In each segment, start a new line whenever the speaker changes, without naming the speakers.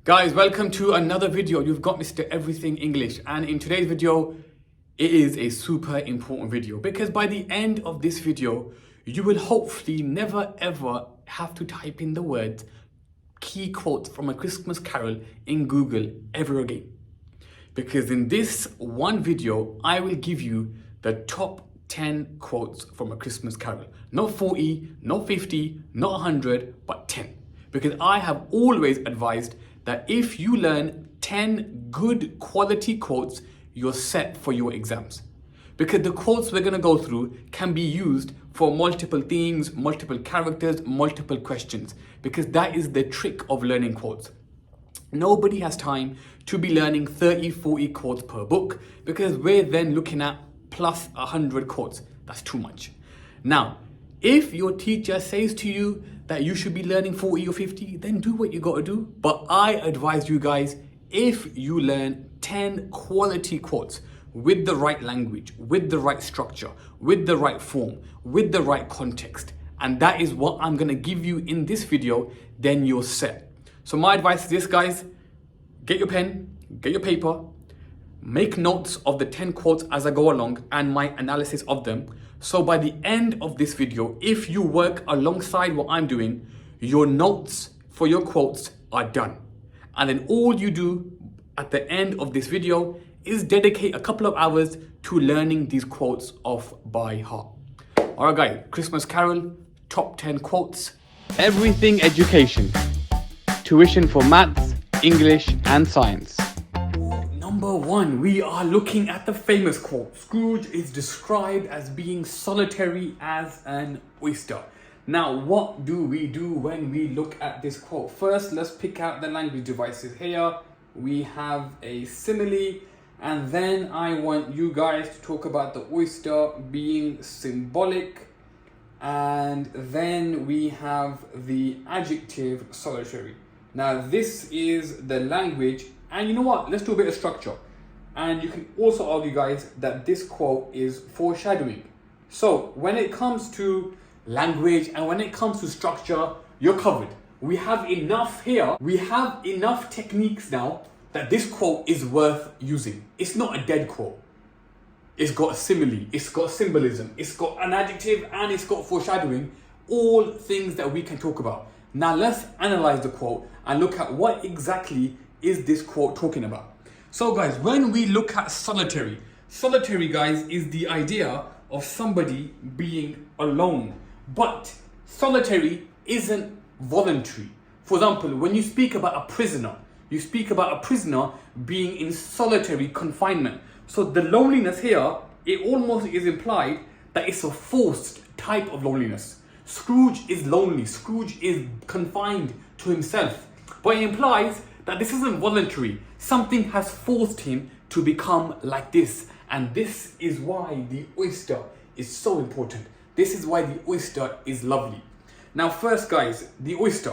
Guys, welcome to another video. You've got Mr. Everything English, and in today's video, it is a super important video because by the end of this video, you will hopefully never ever have to type in the words key quotes from A Christmas Carol in Google ever again. Because in this one video, I will give you the top 10 quotes from A Christmas Carol. Not 40, not 50, not 100, but 10. Because I have always advised that if you learn 10 good quality quotes, you're set for your exams. Because the quotes we're going to go through can be used for multiple themes, multiple characters, multiple questions. Because that is the trick of learning quotes. Nobody has time to be learning 30, 40 quotes per book because we're then looking at plus 100 quotes. That's too much. Now, if your teacher says to you that you should be learning 40 or 50, then do what you got to do. But I advise you guys, if you learn 10 quality quotes with the right language, with the right structure, with the right form, with the right context, and that is what I'm going to give you in this video, then you're set. So my advice is this, guys: get your pen, get your paper, make notes of the 10 quotes as I go along and my analysis of them. So by the end of this video, if you work alongside what I'm doing, your notes for your quotes are done. And then all you do at the end of this video is dedicate a couple of hours to learning these quotes off by heart. All right, guys, Christmas Carol, top 10 quotes. Everything education. Tuition for maths, English and science. Number one, we are looking at the famous quote. Scrooge is described as being solitary as an oyster. Now, what do we do when we look at this quote? First, let's pick out the language devices. Here we have a simile, and then I want you guys to talk about the oyster being symbolic. And then we have the adjective solitary. Now, this is the language. And you know what? Let's do a bit of structure. And you can also argue, guys, that this quote is foreshadowing. So when it comes to language and when it comes to structure, you're covered. We have enough here. We have enough techniques now that this quote is worth using. It's not a dead quote. It's got a simile. It's got symbolism. It's got an adjective and it's got foreshadowing. All things that we can talk about. Now let's analyze the quote and look at what exactly is this quote talking about. So guys, when we look at solitary, guys, is the idea of somebody being alone. But solitary isn't voluntary. For example, when you speak about a prisoner, you speak about a prisoner being in solitary confinement. So the loneliness here, it almost is implied that it's a forced type of loneliness. Scrooge is lonely. Scrooge is confined to himself. But it implies that this isn't voluntary. Something has forced him to become like this. And this is why the oyster is so important. This is why the oyster is lovely. Now first, guys, the oyster.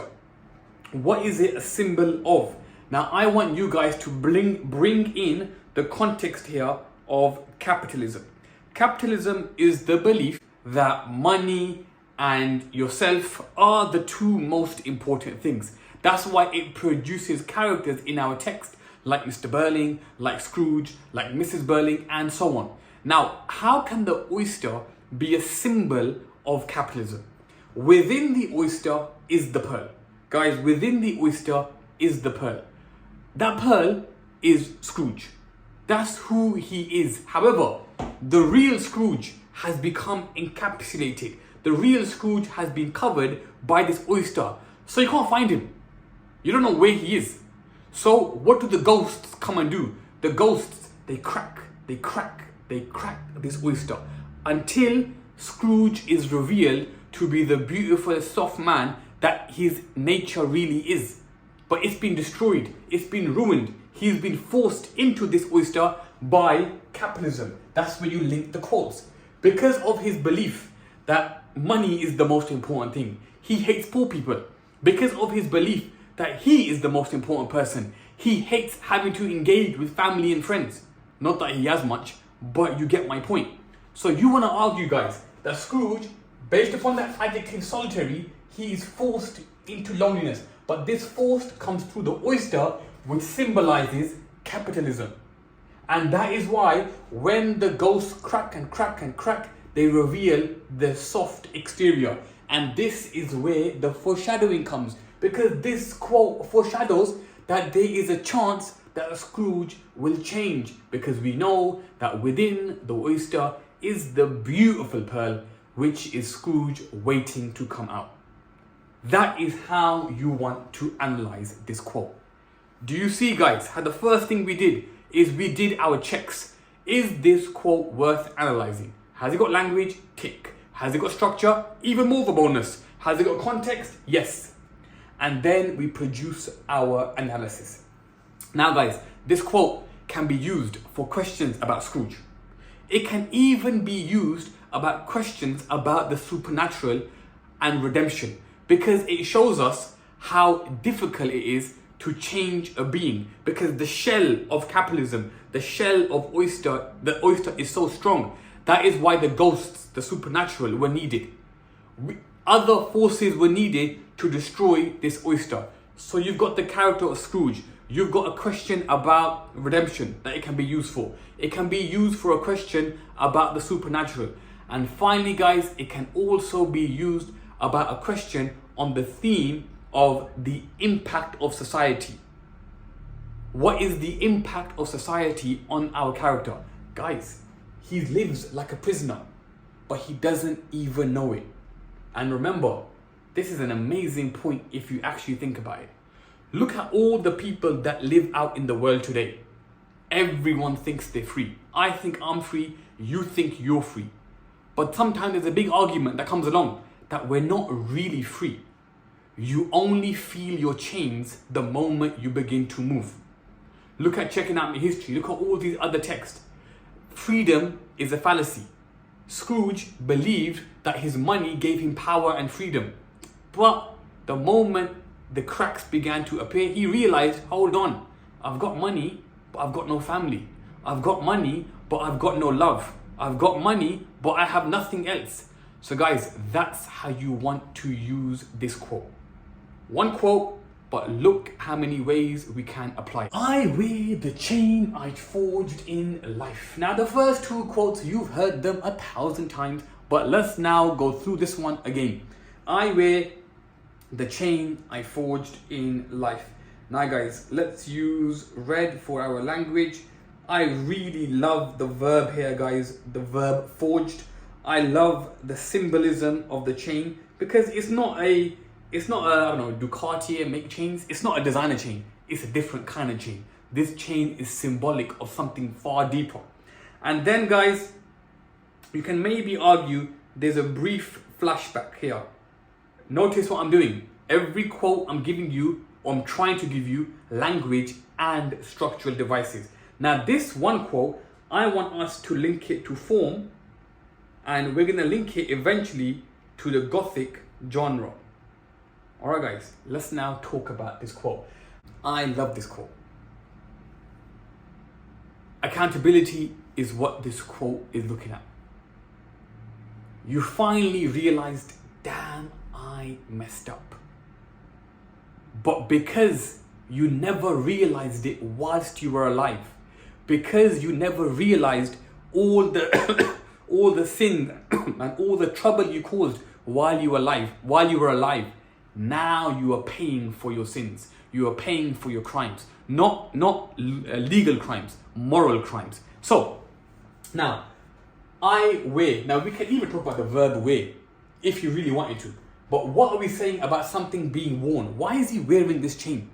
What is it a symbol of? Now I want you guys to bring in the context here of capitalism. Capitalism is the belief that money and yourself are the two most important things. That's why it produces characters in our text like Mr. Burling, like Scrooge, like Mrs. Burling, and so on. Now, how can the oyster be a symbol of capitalism? Within the oyster is the pearl. Guys, within the oyster is the pearl. That pearl is Scrooge. That's who he is. However, the real Scrooge has become encapsulated. The real Scrooge has been covered by this oyster. So you can't find him. You don't know where he is. So what do the ghosts come and do? The ghosts, they crack this oyster until Scrooge is revealed to be the beautiful, soft man that his nature really is. But it's been destroyed. It's been ruined. He's been forced into this oyster by capitalism. That's where you link the quotes. Because of his belief that money is the most important thing, he hates poor people. Because of his belief that he is the most important person, he hates having to engage with family and friends. Not that he has much, but you get my point. So you want to argue, guys, that Scrooge, based upon that adjective solitary, he is forced into loneliness. But this force comes through the oyster, which symbolizes capitalism. And that is why when the ghosts crack and crack and crack, they reveal the soft exterior. And this is where the foreshadowing comes, because this quote foreshadows that there is a chance that Scrooge will change, because we know that within the oyster is the beautiful pearl, which is Scrooge waiting to come out. That is how you want to analyze this quote. Do you see, guys, how the first thing we did is we did our checks. Is this quote worth analyzing? Has it got language? Tick. Has it got structure? Even more of a bonus. Has it got context? Yes. And then we produce our analysis. Now, guys, this quote can be used for questions about Scrooge. It can even be used about questions about the supernatural and redemption, because it shows us how difficult it is to change a being, because the shell of capitalism, the shell of the oyster is so strong. That is why the ghosts, the supernatural, were needed. Other forces were needed to destroy this oyster. So you've got the character of Scrooge. You've got a question about redemption that it can be used for. It can be used for a question about the supernatural. And finally, guys, it can also be used about a question on the theme of the impact of society. What is the impact of society on our character? Guys, he lives like a prisoner, but he doesn't even know it. And remember, this is an amazing point if you actually think about it. Look at all the people that live out in the world today. Everyone thinks they're free. I think I'm free, you think you're free. But sometimes there's a big argument that comes along that we're not really free. You only feel your chains the moment you begin to move. Look at checking out my history. Look at all these other texts. Freedom is a fallacy. Scrooge believed that his money gave him power and freedom. But the moment the cracks began to appear, he realized, hold on, I've got money, but I've got no family. I've got money, but I've got no love. I've got money, but I have nothing else. So guys, that's how you want to use this quote. One quote, but look how many ways we can apply it. I wear the chain I forged in life. Now the first two quotes, you've heard them 1,000 times, but let's now go through this one again. I wear the chain I forged in life. Now guys, let's use red for our language. I really love the verb here, guys, the verb forged. I love the symbolism of the chain, because it's not a I don't know, Ducati make chains. It's not a designer chain. It's a different kind of chain. This chain is symbolic of something far deeper. And then guys, you can maybe argue there's a brief flashback here. Notice what I'm doing. Every quote I'm giving you, or I'm trying to give you, language and structural devices. Now this one quote, I want us to link it to form, and we're gonna link it eventually to the Gothic genre. Alright guys, let's now talk about this quote. I love this quote. Accountability is what this quote is looking at. You finally realized, damn, I messed up. But because you never realized it whilst you were alive, because you never realized all the all the sin and all the trouble you caused while you were alive, now you are paying for your sins. You are paying for your crimes, not legal crimes, moral crimes. So now I wear. Now we can even talk about the verb wear if you really wanted to. But what are we saying about something being worn? Why is he wearing this chain?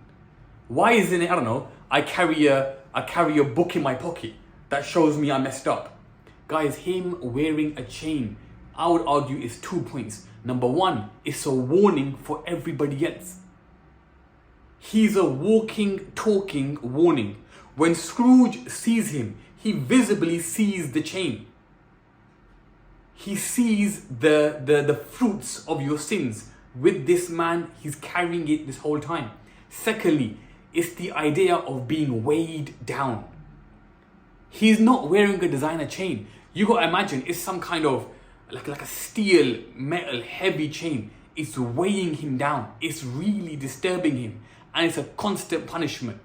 Why isn't it, I don't know, I carry a book in my pocket that shows me I messed up? Guys, him wearing a chain, I would argue, is 2 points. Number one, it's a warning for everybody else. He's a walking, talking warning. When Scrooge sees him, he visibly sees the chain. He sees the fruits of your sins. With this man, he's carrying it this whole time. Secondly, it's the idea of being weighed down. He's not wearing a designer chain. You gotta imagine it's some kind of like a steel, metal, heavy chain. It's weighing him down. It's really disturbing him. And it's a constant punishment.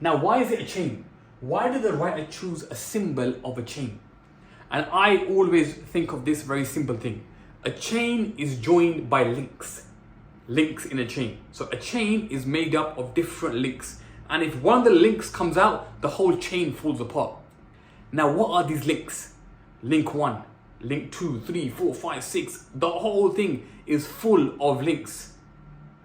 Now, why is it a chain? Why did the writer choose a symbol of a chain? And I always think of this very simple thing. A chain is joined by links. Links in a chain. So a chain is made up of different links. And if one of the links comes out, the whole chain falls apart. Now, what are these links? Link 1, link 2, 3, 4, 5, 6. The whole thing is full of links.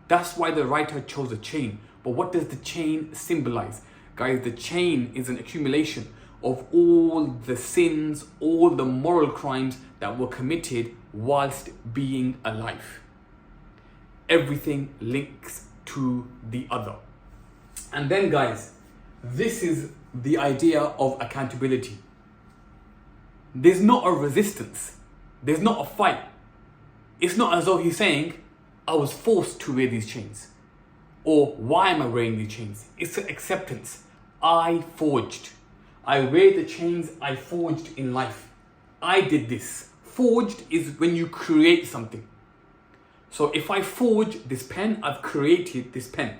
That's why the writer chose a chain. But what does the chain symbolize? Guys, the chain is an accumulation of all the sins, all the moral crimes that were committed whilst being alive. Everything links to the other. And then, guys, this is the idea of accountability. There's not a resistance. There's not a fight. It's not as though he's saying, I was forced to wear these chains. Or why am I wearing these chains? It's an acceptance. I forged. I wear the chains I forged in life. I did this. Forged is when you create something. So if I forge this pen, I've created this pen.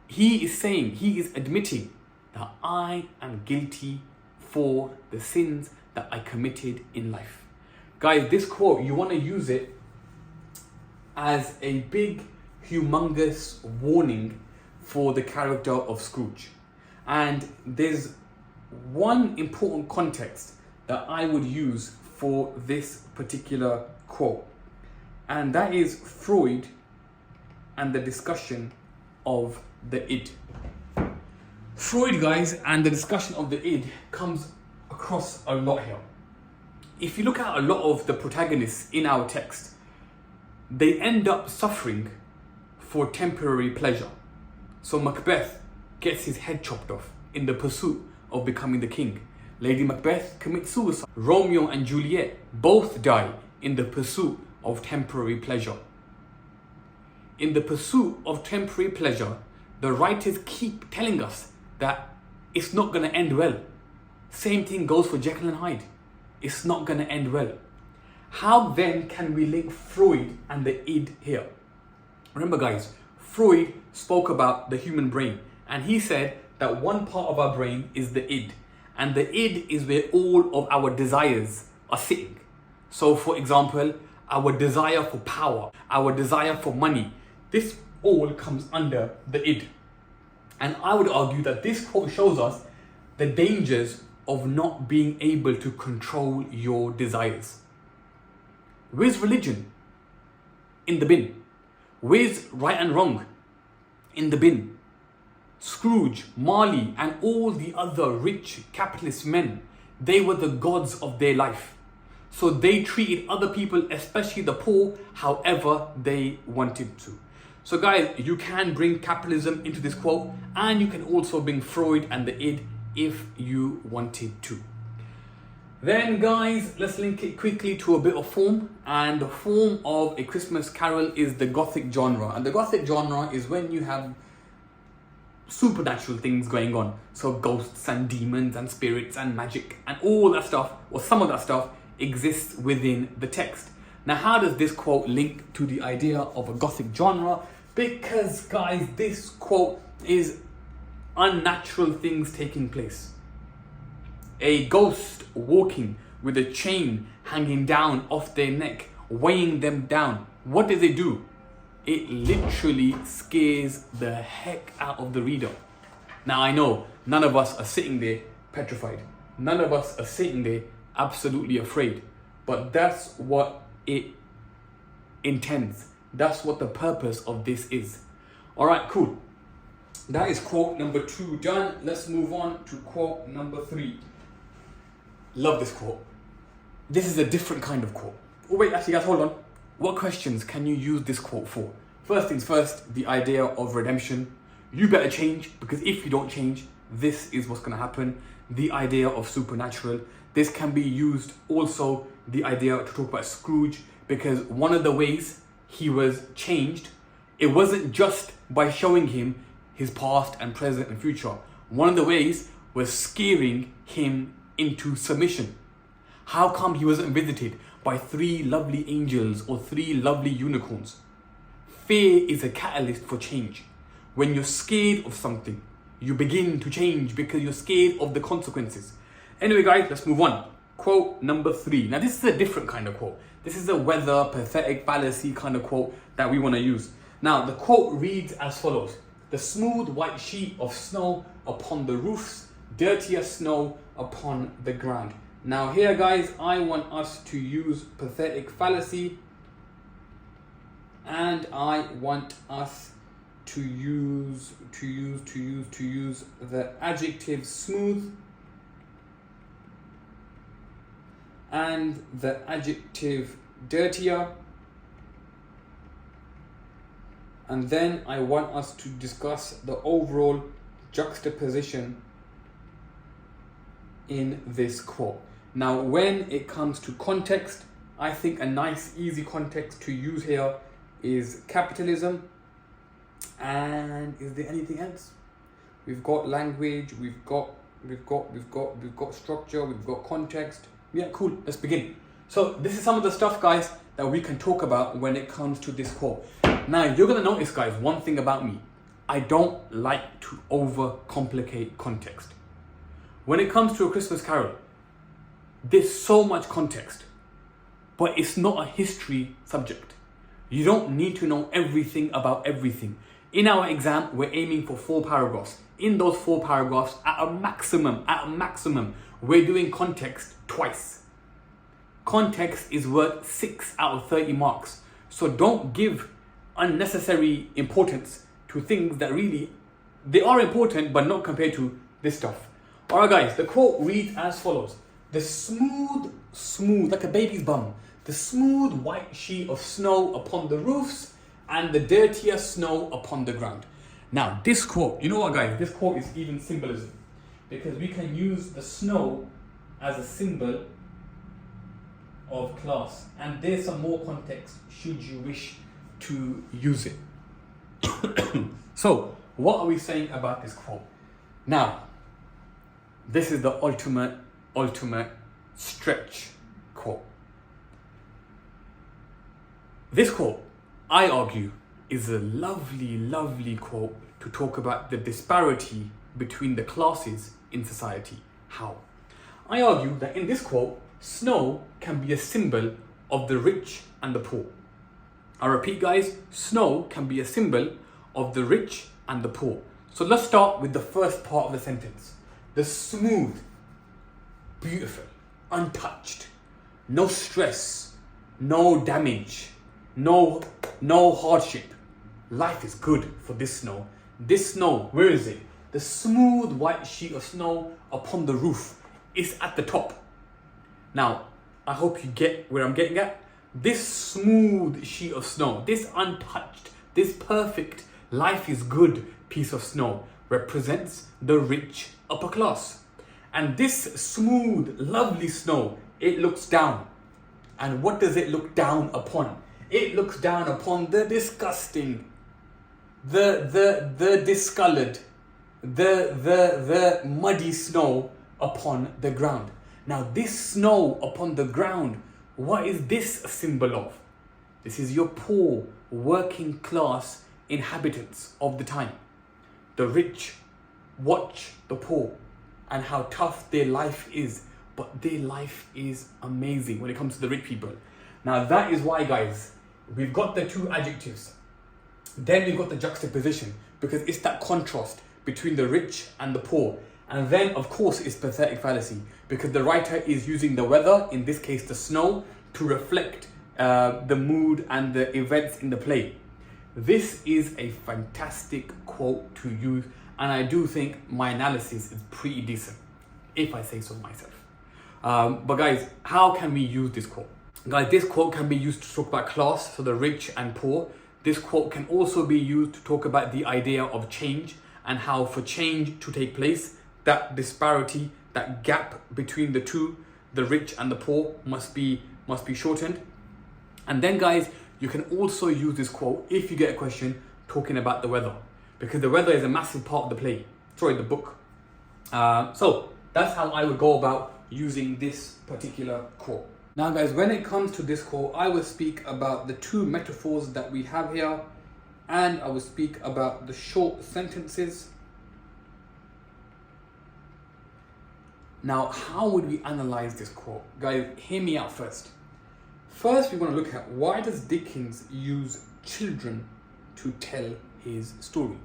He is saying, he is admitting that I am guilty for the sins that I committed in life. Guys, this quote, you want to use it as a big, humongous warning for the character of Scrooge. And there's one important context that I would use for this particular quote. And that is Freud and the discussion of the id. Freud, guys, and the discussion of the id comes across a lot here. If you look at a lot of the protagonists in our text, they end up suffering for temporary pleasure. So Macbeth gets his head chopped off in the pursuit of becoming the king. Lady Macbeth commits suicide. Romeo and Juliet both die in the pursuit of temporary pleasure. In the pursuit of temporary pleasure, the writers keep telling us that it's not going to end well. Same thing goes for Jekyll and Hyde. It's not going to end well. How then can we link Freud and the id here? Remember, guys, Freud spoke about the human brain, and he said that one part of our brain is the id, and the id is where all of our desires are sitting. So, for example, our desire for power, our desire for money, this all comes under the id. And I would argue that this quote shows us the dangers of not being able to control your desires. Where's religion? In the bin. Where's right and wrong? In the bin. Scrooge, Marley, and all the other rich capitalist men, they were the gods of their life. So they treated other people, especially the poor, however they wanted to. So guys, you can bring capitalism into this quote, and you can also bring Freud and the id if you wanted to. Then guys, let's link it quickly to a bit of form. And the form of A Christmas Carol is the Gothic genre. And the Gothic genre is when you have supernatural things going on. So ghosts and demons and spirits and magic and all that stuff, or some of that stuff, exists within the text. Now, how does this quote link to the idea of a Gothic genre? Because guys, this quote is unnatural things taking place. A ghost walking with a chain hanging down off their neck, weighing them down. What does it do? It literally scares the heck out of the reader. Now, I know none of us are sitting there petrified. None of us are sitting there absolutely afraid. But that's what it intends. That's what the purpose of this is. All right, cool. That is quote number 2 done. Let's move on to quote number 3. Love this quote. This is a different kind of quote. Oh wait, actually guys, hold on. What questions can you use this quote for? First things first, the idea of redemption. You better change, because if you don't change, this is what's going to happen. The idea of supernatural. This can be used also, the idea to talk about Scrooge, because one of the ways he was changed, it wasn't just by showing him his past and present and future. One of the ways was scaring him into submission. How come he wasn't visited by 3 lovely angels or 3 lovely unicorns? fear is a catalyst for change. When you're scared of something, you begin to change because you're scared of the consequences. Anyway, guys, let's move on. Quote number 3. Now, this is a different kind of quote. This is a weather, pathetic fallacy kind of quote that we want to use. Now, the quote reads as follows. The smooth white sheet of snow upon the roofs, dirtier snow upon the ground. Now here, guys, I want us to use pathetic fallacy, and I want us to use the adjective smooth and the adjective dirtier, and then I want us to discuss the overall juxtaposition in this quote. Now, when it comes to context, I think a nice, easy context to use here is capitalism. And is there anything else? We've got language, we've got structure, we've got context. Yeah, cool. Let's begin. So this is some of the stuff, guys, that we can talk about when it comes to this quote. Now, you're gonna notice, guys, one thing about me. I don't like to overcomplicate context. When it comes to A Christmas Carol, there's so much context, but it's not a history subject. You don't need to know everything about everything. In our exam, we're aiming for 4 paragraphs. In those 4 paragraphs, at a maximum, we're doing context twice. Context is worth 6 out of 30 marks. So don't give unnecessary importance to things that really, they are important, but not compared to this stuff. Alright, guys, the quote reads as follows. The smooth, like a baby's bum, the smooth white sheet of snow upon the roofs and the dirtier snow upon the ground. Now, this quote, you know what, guys, this quote is even symbolism, because we can use the snow as a symbol of class, and there's some more context should you wish to use it. So, what are we saying about this quote? Now, this is the ultimate stretch quote. This quote, I argue, is a lovely quote to talk about the disparity between the classes in society. How? I argue that in this quote, snow can be a symbol of the rich and the poor. I repeat, guys, snow can be a symbol of the rich and the poor. So let's start with the first part of the sentence. The smooth, beautiful, untouched, no stress, no damage, no hardship. Life is good for this snow. This snow, where is it? The smooth white sheet of snow upon the roof is at the top. Now, I hope you get where I'm getting at. This smooth sheet of snow, this untouched, this perfect, life is good piece of snow represents the rich upper class. And this smooth, lovely snow, it looks down. And what does it look down upon? It looks down upon the disgusting, the discolored, the muddy snow upon the ground. Now, this snow upon the ground, what is this a symbol of? This is your poor, working class inhabitants of the time. The rich watch the poor and how tough their life is, but their life is amazing when it comes to the rich people. Now, that is why, guys, we've got the 2 adjectives. Then we've got the juxtaposition, because it's that contrast between the rich and the poor. And then, of course, it's pathetic fallacy, because the writer is using the weather, in this case the snow, to reflect the mood and the events in the play. This is a fantastic quote to use, and I do think my analysis is pretty decent, if I say so myself. But guys, how can we use this quote? Guys, this quote can be used to talk about class, so the rich and poor. This quote can also be used to talk about the idea of change, and how for change to take place, that disparity, that gap between the two, the rich and the poor, must be shortened. And then, guys, you can also use this quote if you get a question talking about the weather, because the weather is a massive part of the book. So that's how I would go about using this particular quote. Now, guys, when it comes to this quote, I will speak about the 2 metaphors that we have here and I will speak about the short sentences. Now, how would we analyze this quote? Guys, hear me out first. First, we want to look at why does Dickens use children to tell his story?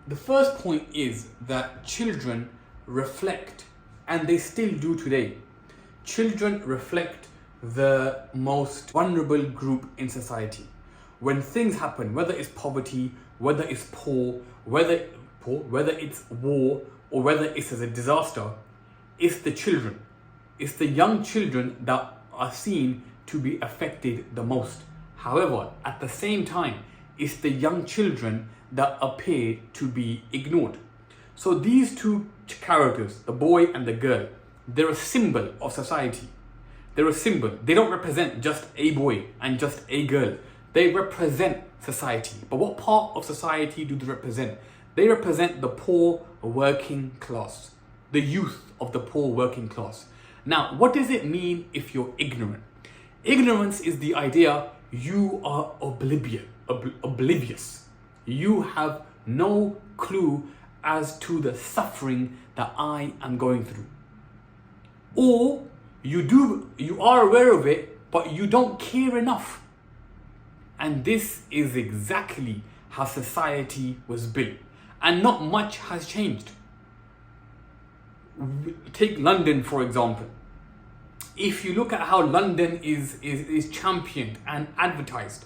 The first point is that children reflect, and they still do today, children reflect the most vulnerable group in society. When things happen, whether it's poverty, whether it's poor, whether it's war, or whether it's as a disaster, it's the children. It's the young children that are seen to be affected the most. However, at the same time, it's the young children that appear to be ignored. So these two characters, the boy and the girl, they're a symbol of society. They're a symbol. They don't represent just a boy and just a girl. They represent society. But what part of society do they represent? They represent the poor working class, the youth of the poor working class. Now, what does it mean if you're ignorant? Ignorance is the idea you are oblivious. You have no clue as to the suffering that I am going through. Or you are aware of it, but you don't care enough. And this is exactly how society was built. And not much has changed. Take London, for example. If you look at how London is championed and advertised,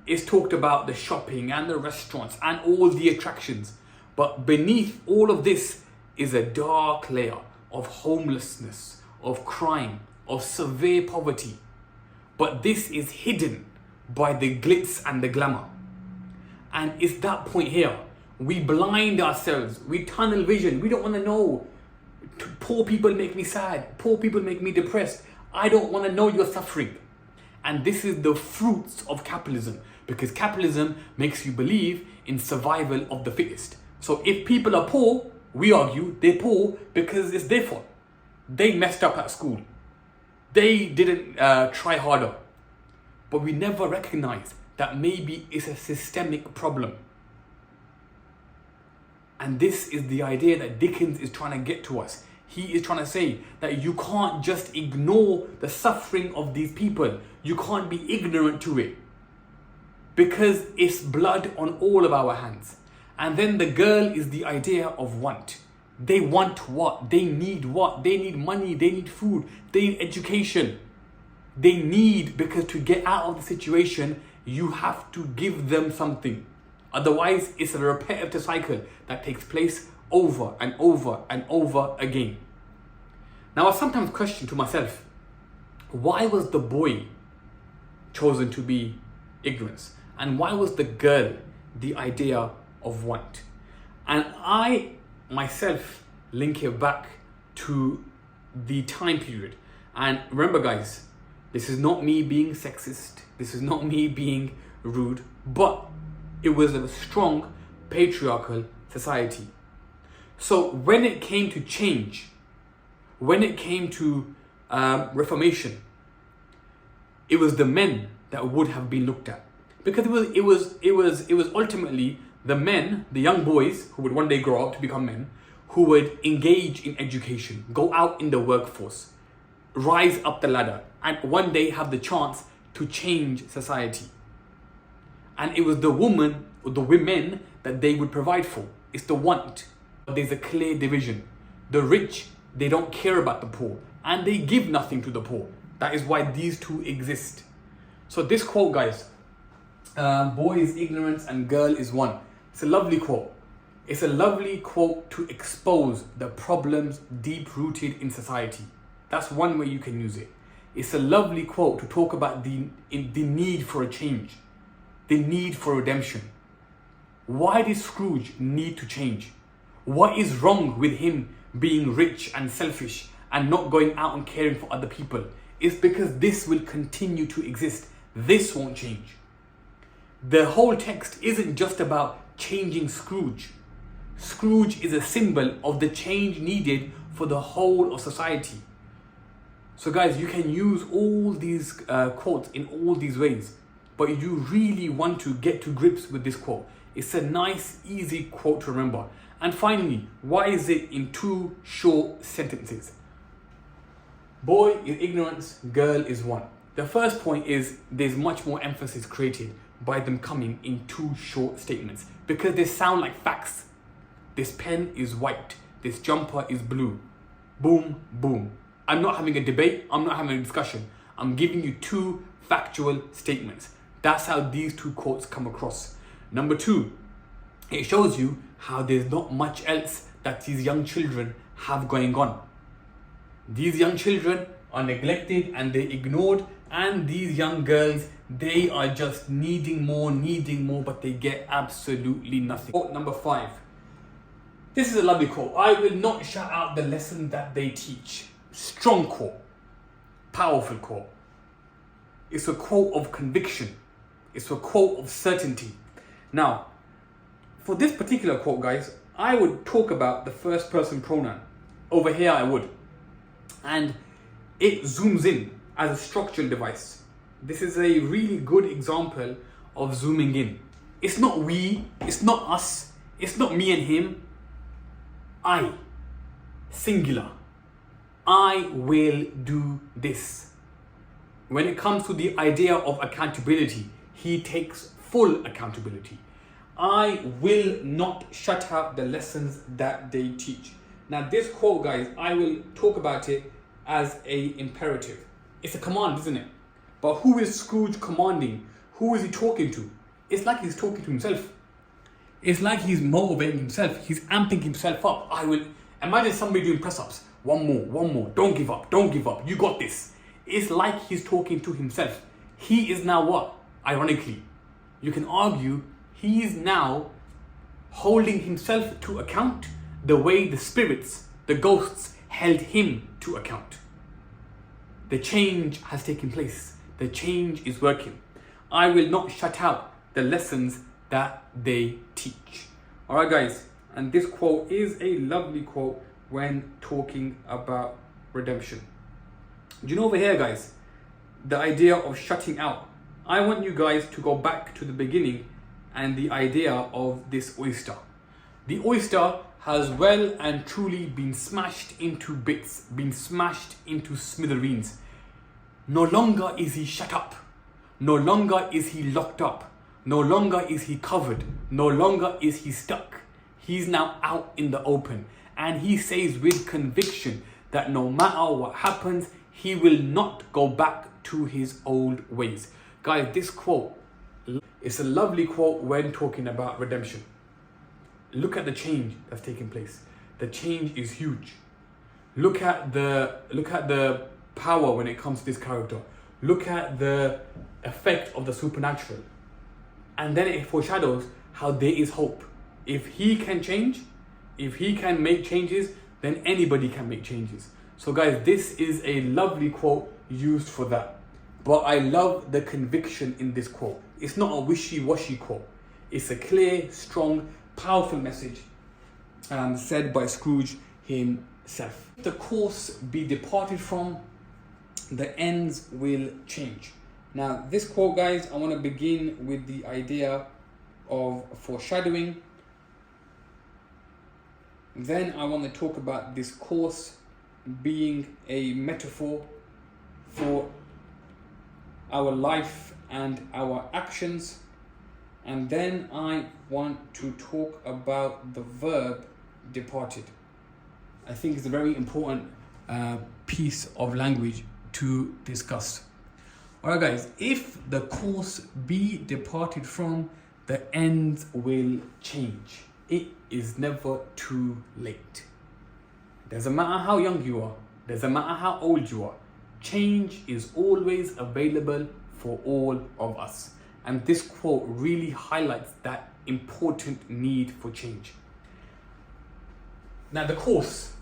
it's talked about the shopping and the restaurants and all the attractions. But beneath all of this is a dark layer of homelessness, of crime, of severe poverty. But this is hidden by the glitz and the glamour. And it's that point here. We blind ourselves. We tunnel vision. We don't want to know. Poor people make me sad. Poor people make me depressed. I don't want to know you're suffering. And this is the fruits of capitalism, because capitalism makes you believe in survival of the fittest. So if people are poor, we argue they're poor because it's their fault. They messed up at school. They didn't try harder. But we never recognize that maybe it's a systemic problem. And this is the idea that Dickens is trying to get to us. He is trying to say that you can't just ignore the suffering of these people. You can't be ignorant to it. Because it's blood on all of our hands. And then the girl is the idea of want. They want what? They need what? They need money, they need food, they need education. They need, because to get out of the situation, you have to give them something. Otherwise, it's a repetitive cycle that takes place over and over and over again. Now, I sometimes question to myself, why was the boy chosen to be ignorance? And why was the girl the idea of want? And I myself link it back to the time period. And remember, guys, this is not me being sexist. This is not me being rude, but it was a strong patriarchal society. So when it came to change, when it came to reformation, it was the men that would have been looked at, because it was ultimately the men, the young boys who would one day grow up to become men, who would engage in education, go out in the workforce, rise up the ladder, and one day have the chance to change society. And it was the woman or the women that they would provide for. It's the want. But there's a clear division. The rich, they don't care about the poor, and they give nothing to the poor. That is why these two exist. So this quote, guys, boy is ignorance and girl is one. It's a lovely quote. It's a lovely quote to expose the problems deep-rooted in society. That's one way you can use it. It's a lovely quote to talk about the need for a change, the need for redemption. Why did Scrooge need to change? What is wrong with him being rich and selfish and not going out and caring for other people? It's because this will continue to exist. This won't change. The whole text isn't just about changing Scrooge. Scrooge is a symbol of the change needed for the whole of society. So guys, you can use all these quotes in all these ways. but you really want to get to grips with this quote. It's a nice, easy quote to remember. And finally, why is it in 2 short sentences? Boy is ignorance, girl is one. The first point is there's much more emphasis created by them coming in 2 short statements because they sound like facts. This pen is white. This jumper is blue. Boom, boom. I'm not having a debate. I'm not having a discussion. I'm giving you 2 factual statements. That's how these 2 quotes come across. Number 2, it shows you how there's not much else that these young children have going on. These young children are neglected and they're ignored, and these young girls, they are just needing more, but they get absolutely nothing. Quote number 5. This is a lovely quote. I will not shut out the lesson that they teach. Strong quote. Powerful quote. It's a quote of conviction. It's a quote of certainty. Now, for this particular quote, guys, I would talk about the first person pronoun. Over here, I would. And it zooms in as a structural device. This is a really good example of zooming in. It's not we, it's not us, it's not me and him. I, singular. I will do this. When it comes to the idea of accountability, he takes full accountability. I will not shut out the lessons that they teach. Now this quote, guys, I will talk about it as a imperative. It's a command, isn't it? But who is Scrooge commanding? Who is he talking to? It's like he's talking to himself. It's like he's motivating himself. He's amping himself up. I will imagine somebody doing press-ups. One more. Don't give up. You got this. It's like he's talking to himself. He is now what? Ironically, you can argue he is now holding himself to account the way the spirits, the ghosts, held him to account. The change has taken place. The change is working. I will not shut out the lessons that they teach. All right, guys, and this quote is a lovely quote when talking about redemption. Do you know over here, guys, the idea of shutting out? I want you guys to go back to the beginning and the idea of this oyster. The oyster has well and truly been smashed into bits, been smashed into smithereens. No longer is he shut up. No longer is he locked up. No longer is he covered. No longer is he stuck. He's now out in the open. And he says with conviction that no matter what happens, he will not go back to his old ways. Guys, this quote is a lovely quote when talking about redemption. Look at the change that's taking place. The change is huge. Look at the power when it comes to this character. Look at the effect of the supernatural. And then it foreshadows how there is hope. If he can change, if he can make changes, then anybody can make changes. So guys, this is a lovely quote used for that. But I love the conviction in this quote. It's not a wishy-washy quote. It's a clear, strong, powerful message said by Scrooge himself. The course be departed from, the ends will change. Now this quote, guys, I want to begin with the idea of foreshadowing. Then I want to talk about this course being a metaphor for our life and our actions. And then I want to talk about the verb departed. I think it's a very important piece of language to discuss. Alright guys, if the course be departed from, the ends will change. It is never too late. Doesn't matter how young you are, doesn't matter how old you are, change is always available for all of us. And this quote really highlights that important need for change. Now the course,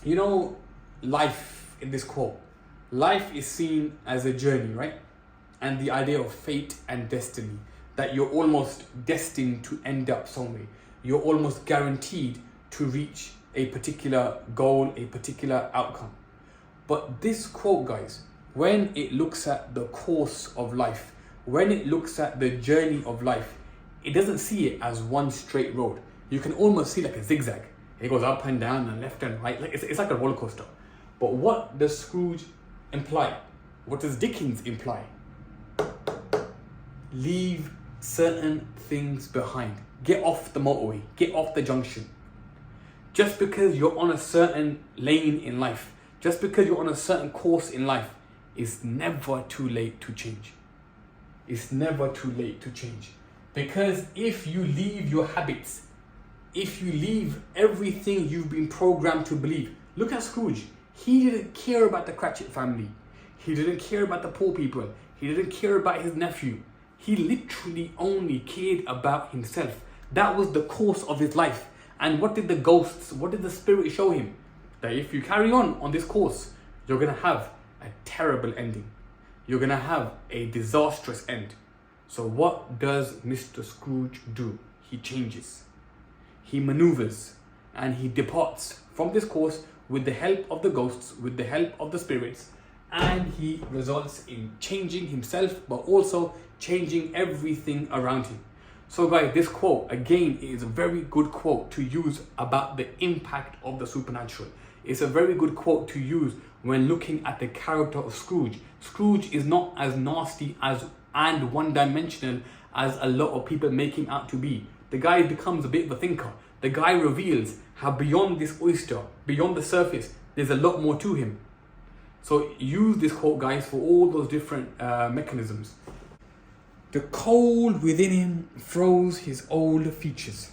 you know, life in this quote, life is seen as a journey, right? And the idea of fate and destiny, that you're almost destined to end up somewhere. You're almost guaranteed to reach a particular goal, a particular outcome. But this quote, guys, when it looks at the course of life, when it looks at the journey of life, it doesn't see it as one straight road. You can almost see like a zigzag. It goes up and down and left and right. Like it's like a roller coaster. But what does Scrooge imply? What does Dickens imply? Leave certain things behind. Get off the motorway. Get off the junction. Just because you're on a certain lane in life, just because you're on a certain course in life, it's never too late to change. It's never too late to change. Because if you leave your habits, if you leave everything you've been programmed to believe, look at Scrooge. He didn't care about the Cratchit family. He didn't care about the poor people. He didn't care about his nephew. He literally only cared about himself. That was the course of his life. And what did the ghosts, what did the spirit show him? That if you carry on this course, you're going to have a terrible ending. You're going to have a disastrous end. So what does Mr. Scrooge do? He changes. He maneuvers and he departs from this course with the help of the ghosts, with the help of the spirits, and he results in changing himself, but also changing everything around him. So guys, this quote, again, is a very good quote to use about the impact of the supernatural. It's a very good quote to use when looking at the character of Scrooge. Scrooge is not as nasty and one-dimensional as a lot of people make him out to be. The guy becomes a bit of a thinker. The guy reveals how beyond this oyster, beyond the surface, there's a lot more to him. So use this quote, guys, for all those different mechanisms. The cold within him froze his old features.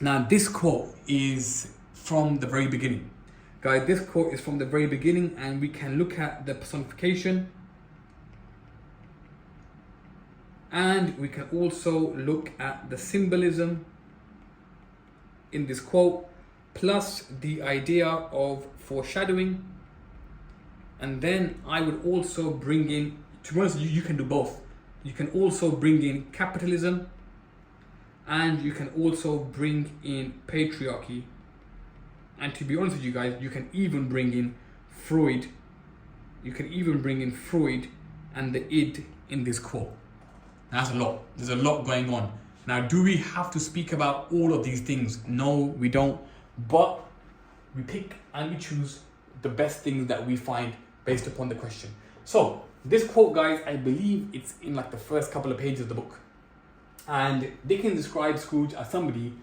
Now this quote is from the very beginning. Guys, this quote is from the very beginning, and we can look at the personification. And we can also look at the symbolism in this quote, plus the idea of foreshadowing. And then I would also bring in, to be honest, you can do both. You can also bring in capitalism, and you can also bring in patriarchy. And to be honest with you guys, you can even bring in Freud. You can even bring in Freud and the id in this quote. That's a lot. There's a lot going on. Now, do we have to speak about all of these things? No, we don't. But we pick and we choose the best things that we find based upon the question. So this quote, guys, I believe it's in like the first couple of pages of the book. And Dickens describes Scrooge as somebody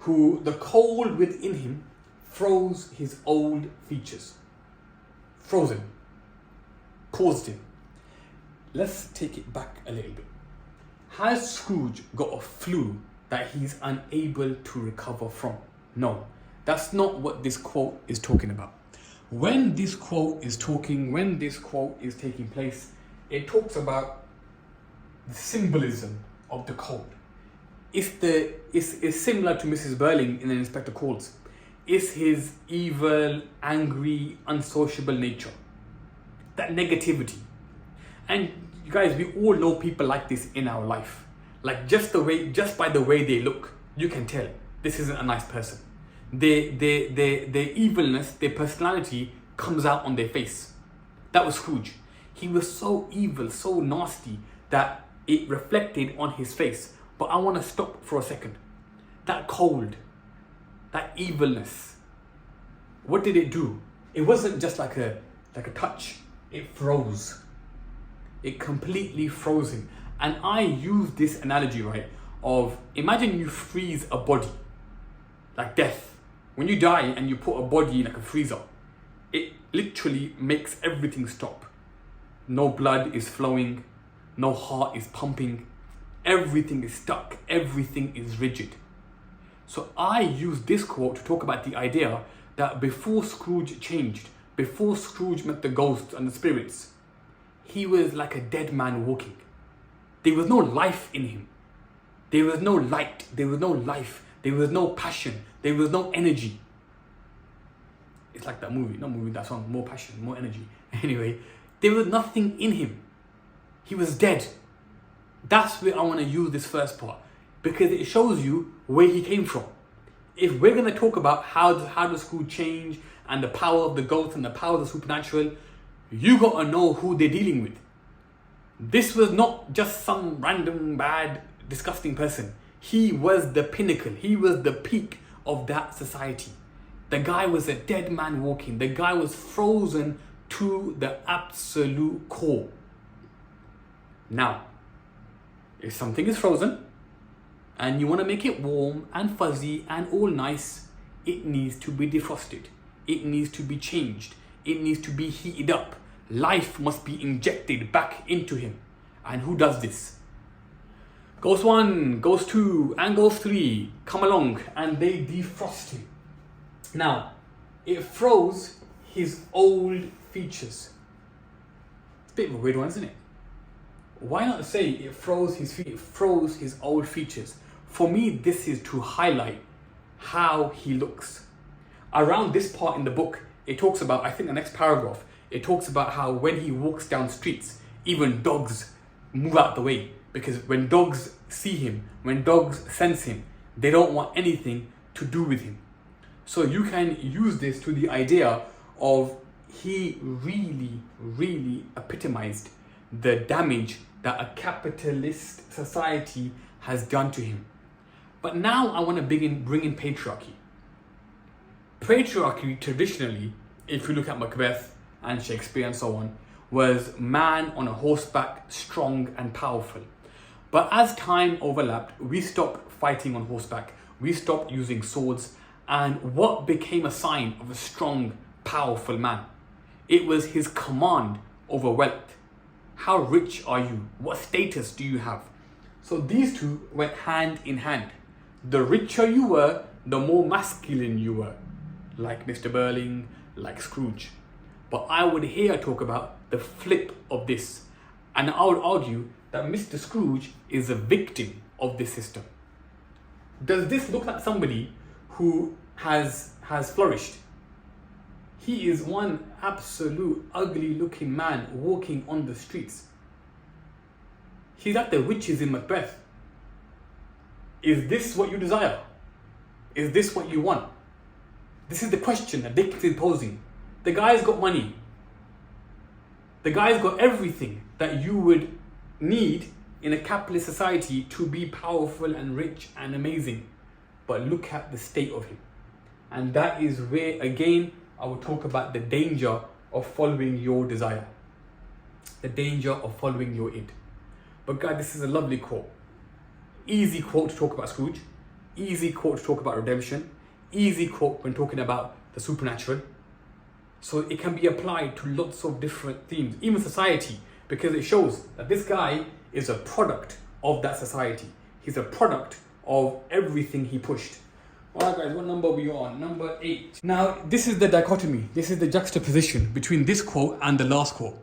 who the cold within him froze his old features. Froze him. Paused him. Let's take it back a little bit. Has Scrooge got a flu that he's unable to recover from? No, that's not what this quote is talking about. When this quote is taking place, it talks about the symbolism of the cold. It's similar to Mrs. Burling in Inspector Calls. It's his evil, angry, unsociable nature. That negativity. And you guys, we all know people like this in our life. Like just by the way they look, you can tell this isn't a nice person. Their evilness, their personality comes out on their face. That was Scrooge. He was so evil, so nasty that it reflected on his face. But I want to stop for a second. That cold, that evilness, what did it do? It wasn't just like a touch. It froze. It completely froze him. And I use this analogy, right, of imagine you freeze a body, like death. When you die and you put a body in like a freezer, it literally makes everything stop. No blood is flowing, no heart is pumping, everything is stuck, everything is rigid. So I use this quote to talk about the idea that before Scrooge changed, before Scrooge met the ghosts and the spirits, he was like a dead man walking. There was no life in him. There was no light. There was no life. There was no passion. There was no energy. It's like that movie, that song, More Passion, More Energy. Anyway, there was nothing in him. He was dead. That's where I want to use this first part, because it shows you where he came from. If we're going to talk about how does Scrooge change and the power of the ghost and the power of the supernatural, you got to know who they're dealing with. This was not just some random, bad, disgusting person. He was the pinnacle. He was the peak of that society. The guy was a dead man walking. The guy was frozen to the absolute core. Now, if something is frozen and you want to make it warm and fuzzy and all nice, it needs to be defrosted. It needs to be changed. It needs to be heated up. Life must be injected back into him. And who does this? Ghost 1, Ghost 2, and Ghost 3 come along and they defrost him. Now, it froze his old features. It's a bit of a weird one, isn't it? Why not say it froze his old features? For me, this is to highlight how he looks. Around this part in the book, it talks about, I think the next paragraph, it talks about how when he walks down streets, even dogs move out the way. Because when dogs see him, when dogs sense him, they don't want anything to do with him. So you can use this to the idea of he really epitomized the damage that a capitalist society has done to him. But now I want to bring in patriarchy. Patriarchy traditionally, if you look at Macbeth and Shakespeare and so on, was man on a horseback, strong and powerful. But as time overlapped, we stopped fighting on horseback, we stopped using swords, and what became a sign of a strong, powerful man? It was his command over wealth. How rich are you? What status do you have? So these two went hand in hand. The richer you were, the more masculine you were. Like Mr. Burling, like Scrooge. But I would here talk about the flip of this. And I would argue that Mr. Scrooge is a victim of this system. Does this look like somebody who has flourished? He is one absolute ugly looking man walking on the streets. He's like the witches in Macbeth. Is this what you desire? Is this what you want? This is the question that Dickens is posing. The guy's got money. The guy's got everything that you would need in a capitalist society to be powerful and rich and amazing. But look at the state of him. And that is where, again, I will talk about the danger of following your desire. The danger of following your id. But guys, this is a lovely quote. Easy quote to talk about Scrooge. Easy quote to talk about redemption. Easy quote when talking about the supernatural. So it can be applied to lots of different themes, even society, because it shows that this guy is a product of that society. He's a product of everything he pushed. Alright guys, what number are we on? Number 8. Now, this is the dichotomy. This is the juxtaposition between this quote and the last quote.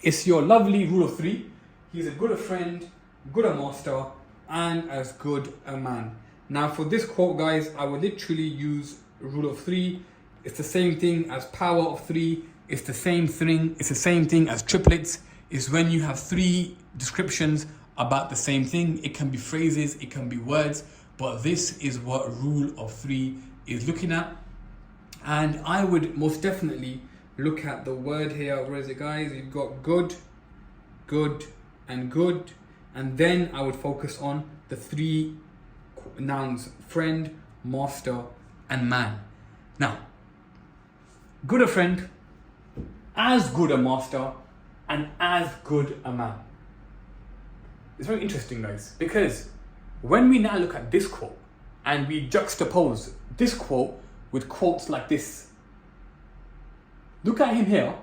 It's your lovely rule of 3. He's as good a friend, good a master, and as good a man. Now for this quote, guys, I will literally use rule of 3. It's the same thing as power of 3. It's the same thing. It's the same thing as triplets. It's when you have 3 descriptions about the same thing. It can be phrases, it can be words, but this is what rule of 3 is looking at. And I would most definitely look at the word here. Where is it, guys? You've got good, good, and good. And then I would focus on the 3 nouns: friend, master, and man. Now, good a friend, as good a master, and as good a man. It's very interesting, guys, because when we now look at this quote and we juxtapose this quote with quotes like this, look at him here,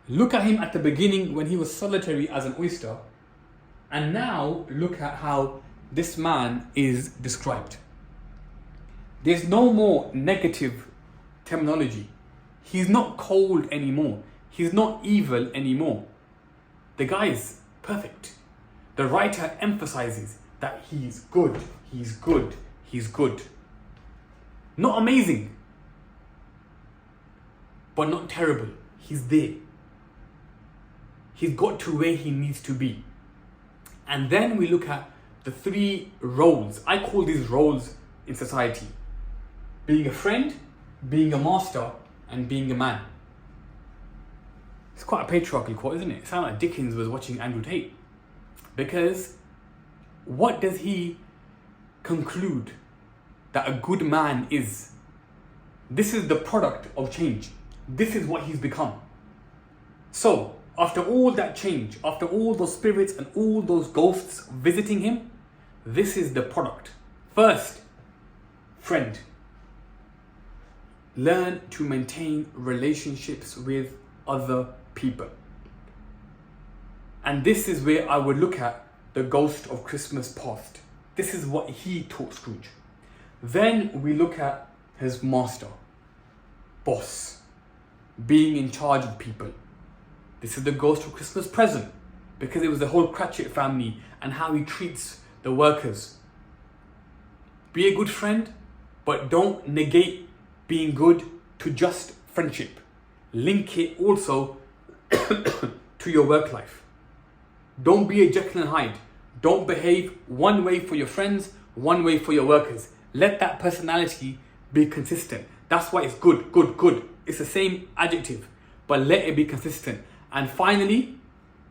look at him at the beginning when he was solitary as an oyster, and now look at how this man is described. There's no more negative terminology. He's not cold anymore. He's not evil anymore. The guy is perfect. The writer emphasizes that he's good, he's good, he's good. Not amazing, but not terrible. He's there. He's got to where he needs to be. And then we look at the 3 roles. I call these roles in society: being a friend, being a master, and being a man. It's quite a patriarchal quote, isn't it? It sounds like Dickens was watching Andrew Tate. Because what does he conclude that a good man is? This is the product of change. This is what he's become. So, after all that change, after all those spirits and all those ghosts visiting him, this is the product. First, friend. Learn to maintain relationships with other people. And this is where I would look at the ghost of Christmas past. This is what he taught Scrooge. Then we look at his master, boss, being in charge of people. This is the ghost of Christmas present, because it was the whole Cratchit family and how he treats the workers. Be a good friend, but don't negate being good to just friendship. Link it also to your work life. Don't be a Jekyll and Hyde. Don't behave one way for your friends, one way for your workers. Let that personality be consistent. That's why it's good, good, good. It's the same adjective, but let it be consistent. And finally,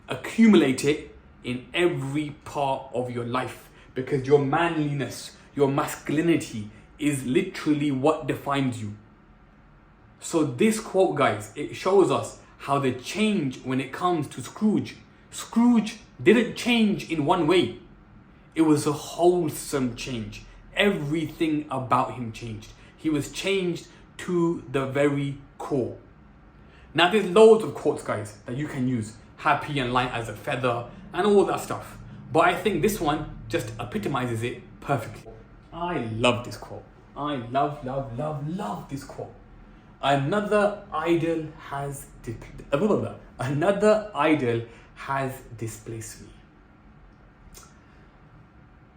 accumulate it in every part of your life, because your manliness, your masculinity is literally what defines you. So this quote, guys, it shows us how the change when it comes to Scrooge. Scrooge didn't change in one way. It was a wholesome change. Everything about him changed. He was changed to the very core. Now there's loads of quotes, guys, that you can use. Happy and light as a feather and all that stuff. But I think this one just epitomizes it perfectly. I love this quote. I love this quote. Another idol has displaced me.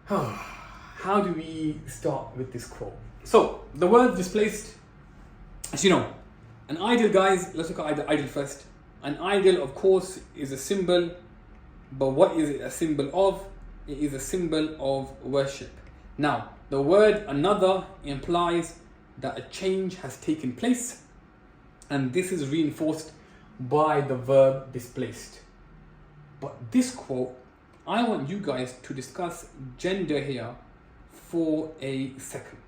How do we start with this quote? So the word displaced, as you know, an idol, guys, let's look at idol first. An idol, of course, is a symbol, but what is it a symbol of? It is a symbol of worship. Now, the word another implies that a change has taken place, and this is reinforced by the verb displaced. But this quote, I want you guys to discuss gender here for a second.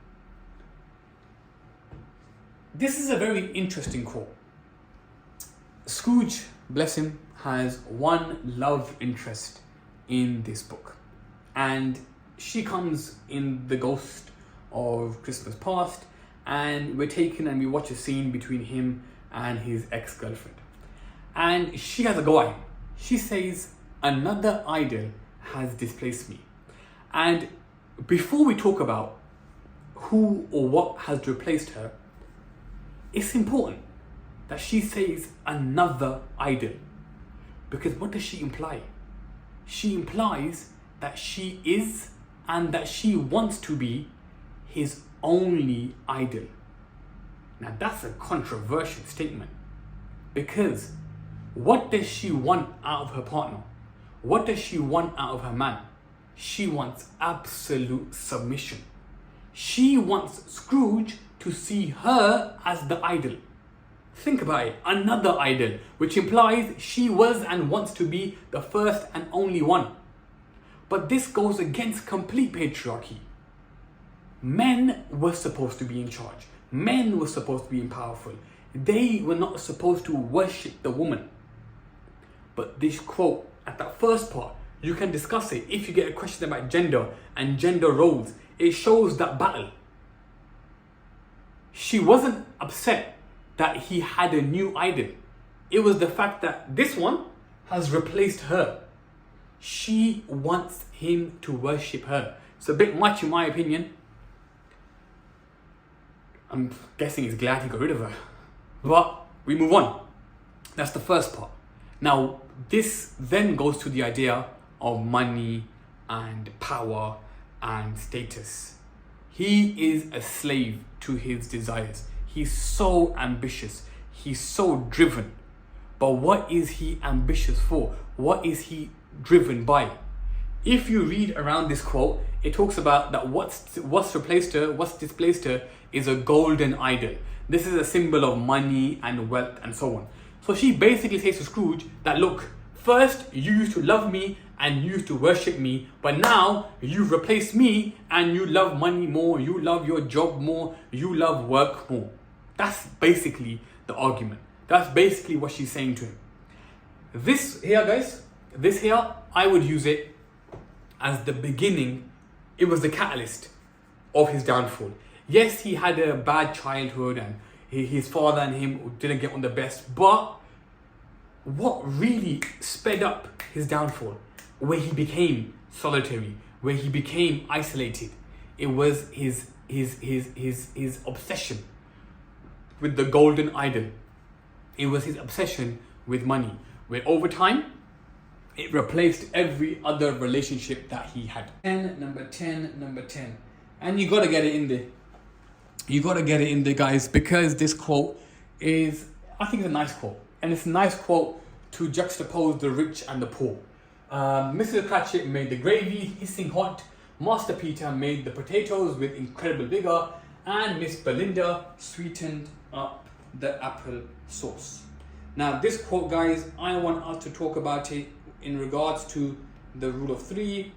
This is a very interesting quote. Scrooge, bless him, has one love interest in this book, and she comes in the ghost of Christmas past, and we're taken and we watch a scene between him and his ex-girlfriend, and she has a go at him. She says, another idol has displaced me. And before we talk about who or what has replaced her, it's important that she says another idol, because what does she imply? She implies that she is and that she wants to be his only idol. Now that's a controversial statement, because what does she want out of her partner? What does she want out of her man? She wants absolute submission. She wants Scrooge to see her as the idol. Think about it, another idol, which implies she was and wants to be the first and only one. But this goes against complete patriarchy. Men were supposed to be in charge. Men were supposed to be powerful. They were not supposed to worship the woman. But this quote, at that first part, you can discuss it if you get a question about gender and gender roles. It shows that battle. She wasn't upset that he had a new idol. It was the fact that this one has replaced her. She wants him to worship her. It's a bit much in my opinion. I'm guessing he's glad he got rid of her. But we move on. That's the first part. Now, this then goes to the idea of money and power and status. He is a slave to his desires. He's so ambitious. He's so driven. But what is he ambitious for? What is he driven by? If you read around this quote, it talks about that what's replaced her, what's displaced her is a golden idol. This is a symbol of money and wealth and so on. So she basically says to Scrooge that, look, first you used to love me and you used to worship me, but now you've replaced me and you love money more, you love your job more, you love work more. That's basically the argument. That's basically what she's saying to him. This here, guys, this here, I would use it as the beginning. It was the catalyst of his downfall. Yes, he had a bad childhood and his father and him didn't get on the best, but what really sped up his downfall, where he became solitary, where he became isolated, it was his obsession with the golden idol. It was his obsession with money, where over time it replaced every other relationship that he had. Number 10. And you gotta get it in there. You gotta get it in there, guys, because this quote is, I think it's a nice quote. And it's a nice quote to juxtapose the rich and the poor. Mrs. Cratchit made the gravy hissing hot. Master Peter made the potatoes with incredible vigor. And Miss Belinda sweetened up the apple sauce. Now this quote, guys, I want us to talk about it in regards to the rule of three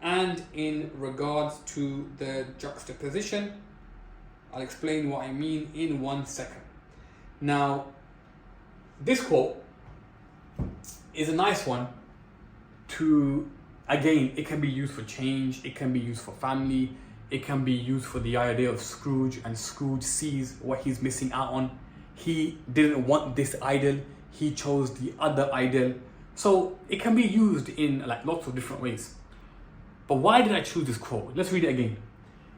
and in regards to the juxtaposition. I'll explain what I mean in 1 second. Now, this quote is a nice one to, again, it can be used for change, it can be used for family, it can be used for the idea of Scrooge, and Scrooge sees what he's missing out on. He didn't want this idol, he chose the other idol. So it can be used in like lots of different ways. But why did I choose this quote? Let's read it again.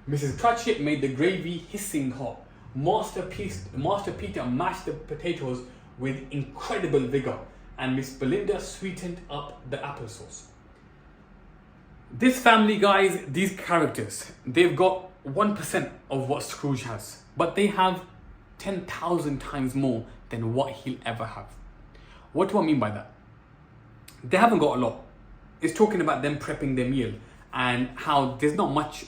Mrs. Cratchit made the gravy hissing hot. Master Peter mashed the potatoes with incredible vigor, and Miss Belinda sweetened up the applesauce. This family, guys, these characters, they've got 1% of what Scrooge has, but they have 10,000 times more than what he'll ever have. What do I mean by that? They haven't got a lot. It's talking about them prepping their meal and how there's not much,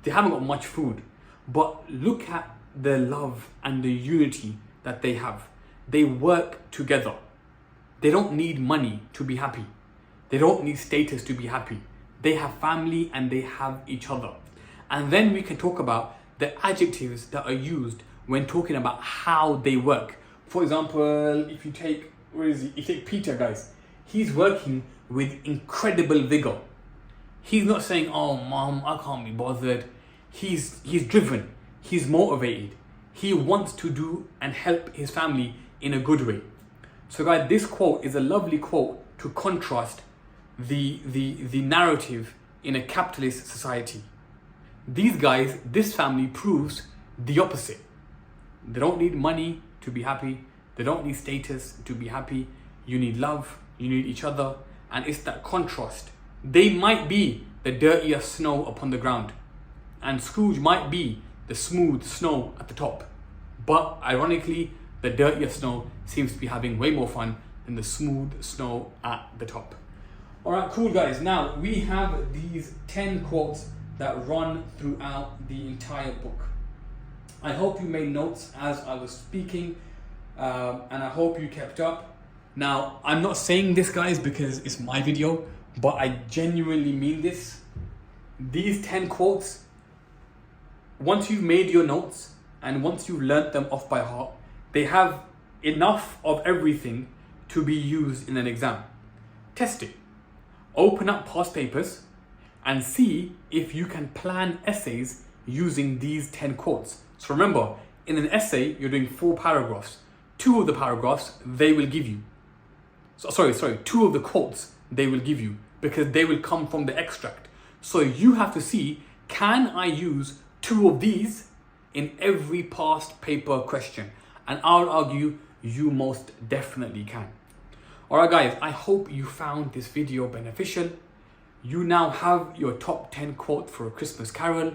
they haven't got much food. But look at the love and the unity that they have. They work together. They don't need money to be happy. They don't need status to be happy. They have family and they have each other. And then we can talk about the adjectives that are used when talking about how they work. For example, if you take, where is he? If you take Peter, guys, he's working with incredible vigor. He's not saying, oh mom, I can't be bothered. He's driven, he's motivated. He wants to do and help his family in a good way. So guys, this quote is a lovely quote to contrast the narrative in a capitalist society. These guys, this family proves the opposite. They don't need money to be happy. They don't need status to be happy. You need love, you need each other, and it's that contrast. They might be the dirtiest snow upon the ground, and Scrooge might be the smooth snow at the top. But ironically, the dirtiest snow seems to be having way more fun than the smooth snow at the top. Alright, cool guys. Now we have these 10 quotes that run throughout the entire book. I hope you made notes as I was speaking, and I hope you kept up. Now, I'm not saying this, guys, because it's my video, but I genuinely mean this. These 10 quotes, once you've made your notes and once you've learnt them off by heart, they have enough of everything to be used in an exam. Test it. Open up past papers and see if you can plan essays using these 10 quotes. So remember, in an essay, you're doing 4 paragraphs. 2 of the paragraphs they will give you. Sorry, 2 of the quotes they will give you, because they will come from the extract. So you have to see, can I use 2 of these in every past paper question? And I'll argue you most definitely can. Alright guys, I hope you found this video beneficial. You now have your top 10 quotes for A Christmas Carol.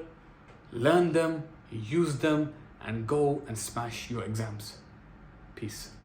Learn them, use them, and go and smash your exams. Peace.